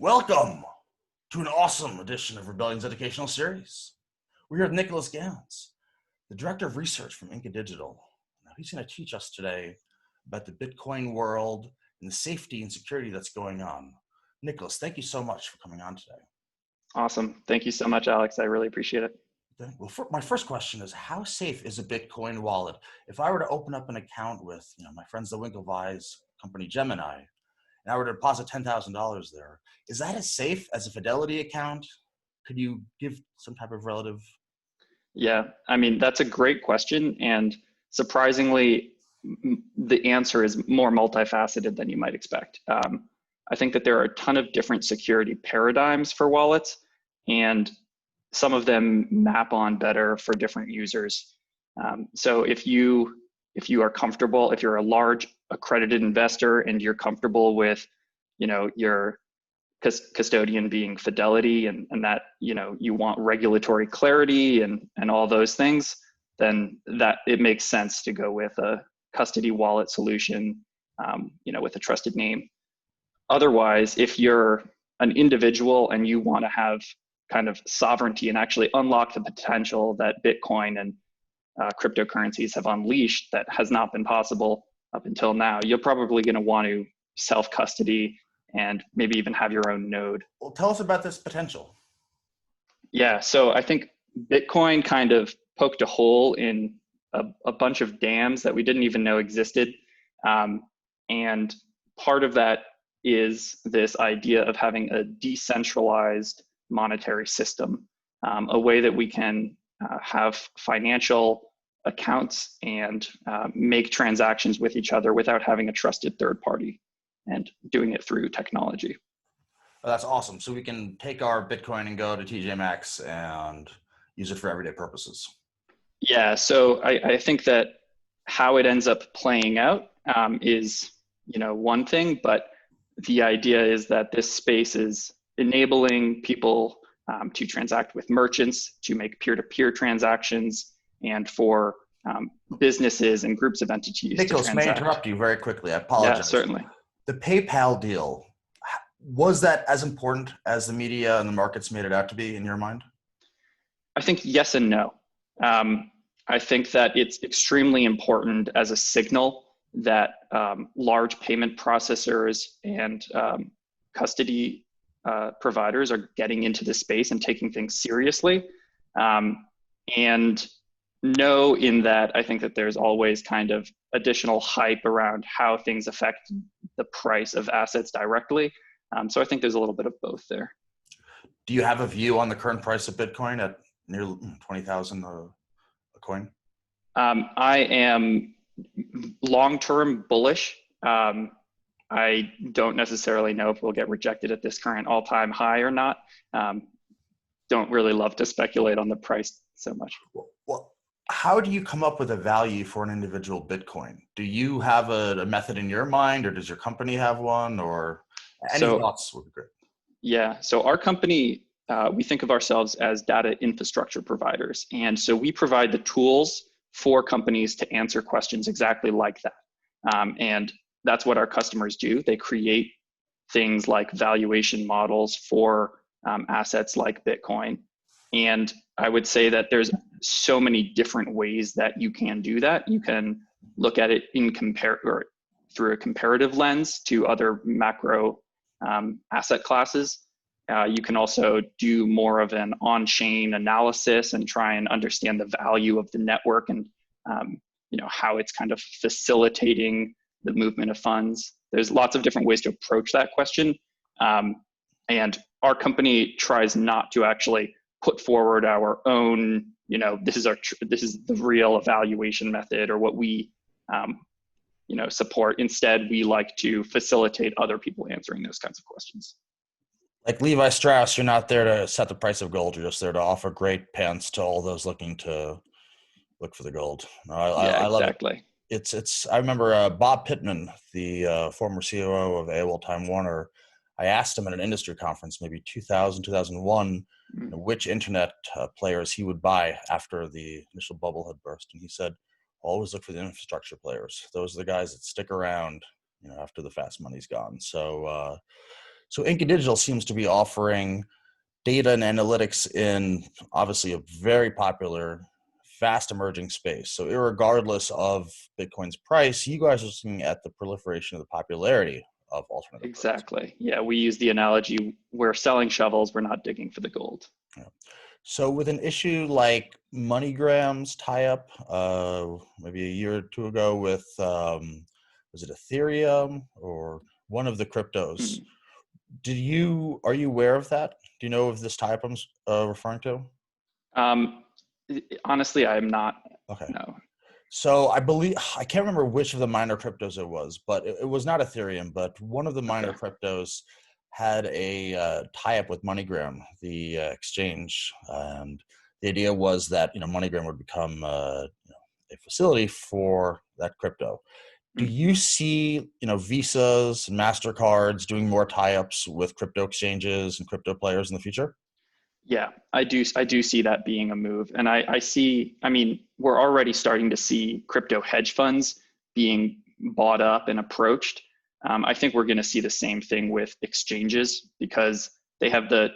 Welcome to an awesome edition of Rebellion's educational series. We're here with Nicholas Gans, the Director of Research from Inca Digital. Now, he's going to teach us today about the Bitcoin world and the safety and security that's going on. Nicholas, thank you so much for coming on today. Awesome. Thank you so much, Alex. I really appreciate it. Well, my first question is, how safe is a Bitcoin wallet? If I were to open up an account with my friends, the Winklevi's company Gemini, and I were to deposit $10,000 there, is that as safe as a Fidelity account? Could you give some type of relative? Yeah, I mean, that's a great question. And surprisingly, the answer is more multifaceted than you might expect. I think that there are a ton of different security paradigms for wallets, and some of them map on better for different users. So if you are comfortable, if you're a large accredited investor and you're comfortable with, your custodian being Fidelity and that, you want regulatory clarity and all those things, then that it makes sense to go with a custody wallet solution, with a trusted name. Otherwise, if you're an individual and you want to have kind of sovereignty and actually unlock the potential that Bitcoin and cryptocurrencies have unleashed that has not been possible up until now, you're probably going to want to self-custody and maybe even have your own node. Well, tell us about this potential. Yeah, so I think Bitcoin kind of poked a hole in a bunch of dams that we didn't even know existed. And part of that is this idea of having a decentralized monetary system, a way that we can have financial accounts and make transactions with each other without having a trusted third party and doing it through technology. Oh, that's awesome. So we can take our Bitcoin and go to TJ Maxx and use it for everyday purposes. Yeah, so I think that how it ends up playing out is, one thing, but the idea is that this space is enabling people to transact with merchants, to make peer-to-peer transactions, and for businesses and groups of entities Nicholas, to may I transact. interrupt you very quickly? I apologize. Yeah, certainly. The PayPal deal, was that as important as the media and the markets made it out to be in your mind? I think yes and no. I think that it's extremely important as a signal that large payment processors and custody providers are getting into this space and taking things seriously. And no, in that I think that there's always kind of additional hype around how things affect the price of assets directly. So I think there's a little bit of both there. Do you have a view on the current price of Bitcoin at near 20,000 a coin? I am long-term bullish. I don't necessarily know if we'll get rejected at this current all-time high or not. Don't really love to speculate on the price so much. Well, how do you come up with a value for an individual Bitcoin? Do you have a method in your mind, or does your company have one, or any thoughts would be great? Yeah, so our company, we think of ourselves as data infrastructure providers. And so we provide the tools for companies to answer questions exactly like that. And that's what our customers do. They create things like valuation models for assets like Bitcoin. And I would say that there's so many different ways that you can do that. You can look at it through a comparative lens to other macro asset classes. You can also do more of an on-chain analysis and try and understand the value of the network and how it's kind of facilitating the movement of funds. There's lots of different ways to approach that question. And our company tries not to actually put forward our own, this is the real evaluation method or what we support. Instead, we like to facilitate other people answering those kinds of questions. Like Levi Strauss, you're not there to set the price of gold. You're just there to offer great pants to all those looking to look for the gold. I love exactly. It's. I remember Bob Pittman, the former COO of AOL Time Warner. I asked him at an industry conference, maybe 2000, 2001, which internet players he would buy after the initial bubble had burst. And he said, always look for the infrastructure players. Those are the guys that stick around, after the fast money's gone. So So Inca Digital seems to be offering data and analytics in obviously a very popular, fast emerging space. So irregardless of Bitcoin's price, you guys are looking at the proliferation of the popularity of alternative currency. Exactly. Yeah, we use the analogy, we're selling shovels, we're not digging for the gold. Yeah. So with an issue like MoneyGram's tie-up, maybe a year or two ago with, was it Ethereum or one of the cryptos? Hmm. Are you aware of that? Do you know of this tie-up I'm referring to? Um, Honestly, I am not. Okay. No. So I can't remember which of the minor cryptos it was, but it was not Ethereum, but one of the minor Okay. cryptos had a tie-up with MoneyGram, the exchange, and the idea was that MoneyGram would become a facility for that crypto. Do Hmm. you see Visas and Mastercards doing more tie-ups with crypto exchanges and crypto players in the future? Yeah, I do. I do see that being a move, and I see. I mean, we're already starting to see crypto hedge funds being bought up and approached. I think we're going to see the same thing with exchanges because they have the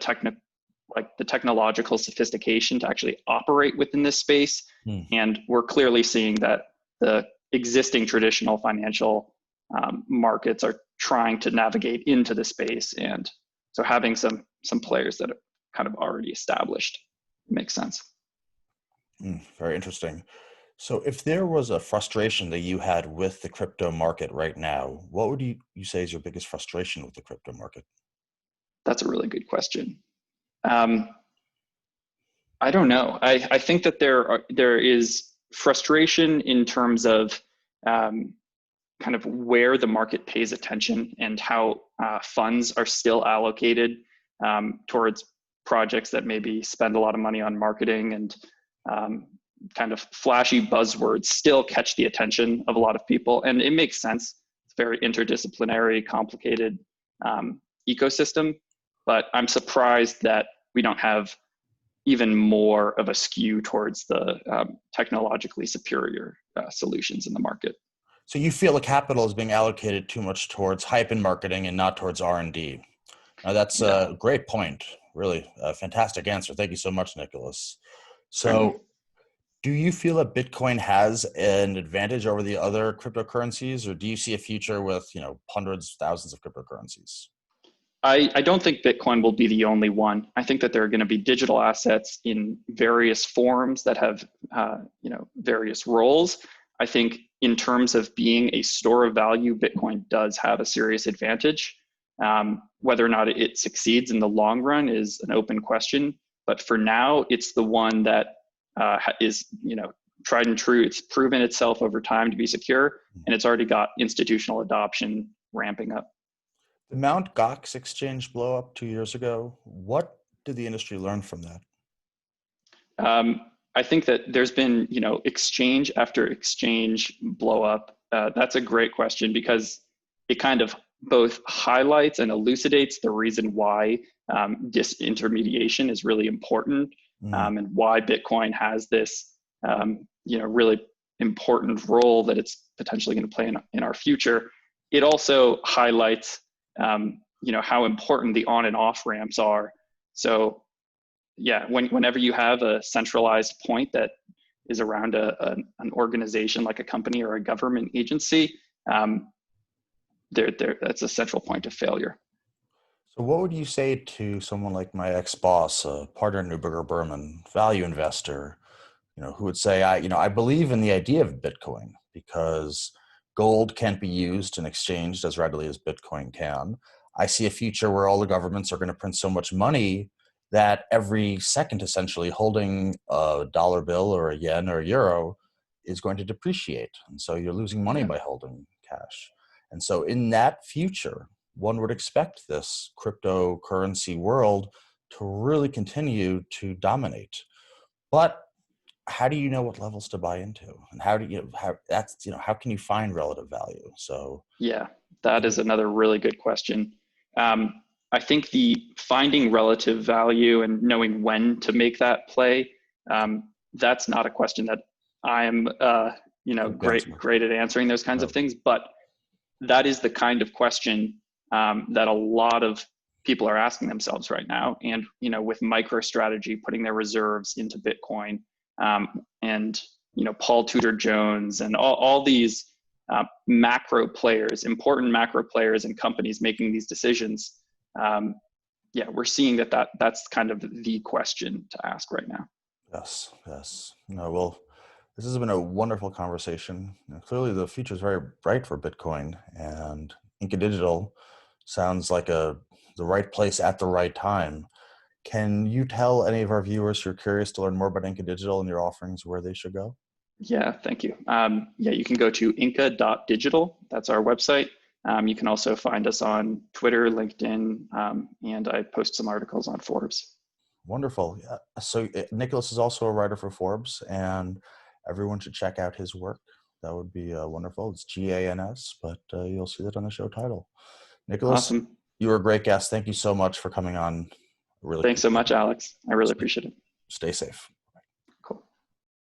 technological sophistication to actually operate within this space, Hmm. and we're clearly seeing that the existing traditional financial markets are trying to navigate into the space, and so having some players that kind of already established. Makes sense. Very interesting. So if there was a frustration that you had with the crypto market right now, what would you say is your biggest frustration with the crypto market? That's a really good question. Um, I don't know. I think that there is frustration in terms of um, kind of where the market pays attention and how funds are still allocated towards projects that maybe spend a lot of money on marketing and um, kind of flashy buzzwords still catch the attention of a lot of people. And it makes sense. It's a very interdisciplinary, complicated ecosystem. But I'm surprised that we don't have even more of a skew towards the technologically superior solutions in the market. So you feel the capital is being allocated too much towards hype and marketing and not towards R&D. Now that's Yeah, a great point. Really a fantastic answer. Thank you so much, Nicholas. certainly. So do you feel that Bitcoin has an advantage over the other cryptocurrencies, or do you see a future with, hundreds, thousands of cryptocurrencies? I don't think Bitcoin will be the only one. I think that there are going to be digital assets in various forms that have, various roles. I think in terms of being a store of value, Bitcoin does have a serious advantage. Whether or not it succeeds in the long run is an open question. But for now, it's the one that is, tried and true. It's proven itself over time to be secure, and it's already got institutional adoption ramping up. The Mt. Gox exchange blow up 2 years ago. What did the industry learn from that? I think that there's been, exchange after exchange blow up. That's a great question because it kind of both highlights and elucidates the reason why disintermediation is really important Mm. and why Bitcoin has this, really important role that it's potentially going to play in our future. It also highlights, how important the on and off ramps are. So yeah, whenever you have a centralized point that is around an organization like a company or a government agency, um, that's a central point of failure. So what would you say to someone like my ex-boss, a partner in Neuberger Berman, value investor, who would say, I believe in the idea of Bitcoin because gold can't be used and exchanged as readily as Bitcoin can. I see a future where all the governments are going to print so much money that every second, essentially, holding a dollar bill or a yen or a euro is going to depreciate. And so you're losing money Yeah. by holding cash. And so in that future, one would expect this cryptocurrency world to really continue to dominate. But how do you know what levels to buy into, and how can you find relative value? So Yeah, that is another really good question. I think the finding relative value and knowing when to make that play, that's not a question that I am, great at answering those kinds of things. But that is the kind of question that a lot of people are asking themselves right now. And, you know, with MicroStrategy putting their reserves into Bitcoin, and, you know, Paul Tudor Jones and all these macro players, important macro players and companies making these decisions, yeah, we're seeing that's kind of the question to ask right now. Yes, yes. No, well, this has been a wonderful conversation. Clearly, the future is very bright for Bitcoin, and Inca Digital sounds like the right place at the right time. Can you tell any of our viewers who are curious to learn more about Inca Digital and your offerings where they should go? Yeah, thank you. Yeah, you can go to inca.digital. That's our website. You can also find us on Twitter, LinkedIn, and I post some articles on Forbes. Wonderful. Yeah. So Nicholas is also a writer for Forbes, and everyone should check out his work. That would be wonderful. It's Gans, but you'll see that on the show title. Nicholas, Awesome. you were a great guest. Thank you so much for coming on. Really Thanks so appreciate much, it. Alex. I really appreciate it. Stay safe.